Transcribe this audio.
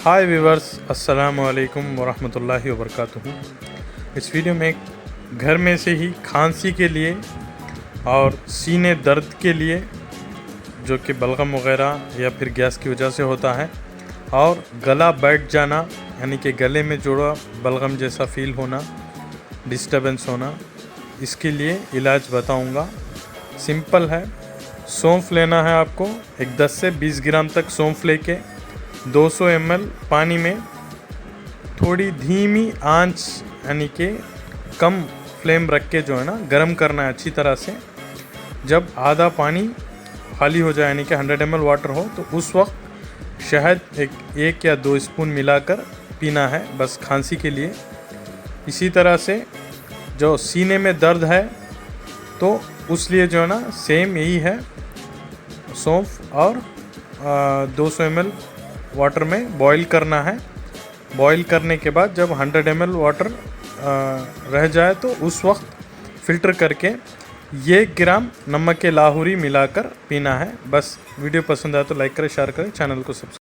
हाय viewers, अस्सलामु अलैकुम वरहमतुल्लाहि वबरकातुहू। इस वीडियो में घर में से ही खांसी के लिए और सीने दर्द के लिए, जो कि बलगम वगैरह या फिर गैस की वजह से होता है, और गला बैठ जाना यानी कि गले में जोड़ा बलगम जैसा फील होना, डिस्टर्बेंस होना, इसके लिए इलाज बताऊंगा। सिंपल है। सौंफ लेना है आपको। एक 10 से 20 ग्राम तक सौंफ लेके 200 ml पानी में थोड़ी धीमी आंच यानी कि कम फ्लेम रख के जो है ना गरम करना है अच्छी तरह से। जब आधा पानी खाली हो जाए यानी कि 100 ml वाटर हो तो उस वक्त शहद एक या 2 स्पून मिलाकर पीना है, बस खांसी के लिए। इसी तरह से जो सीने में दर्द है तो उस लिए जो है ना सेम यही है, सौंफ और 200 ml वाटर में बॉईल करना है। बॉईल करने के बाद जब 100 ml वाटर रह जाए तो उस वक्त फ़िल्टर करके 1 ग्राम नमक के लाहौरी मिलाकर पीना है। बस वीडियो पसंद आए तो लाइक करें, शेयर करें, चैनल को सब्सक्राइब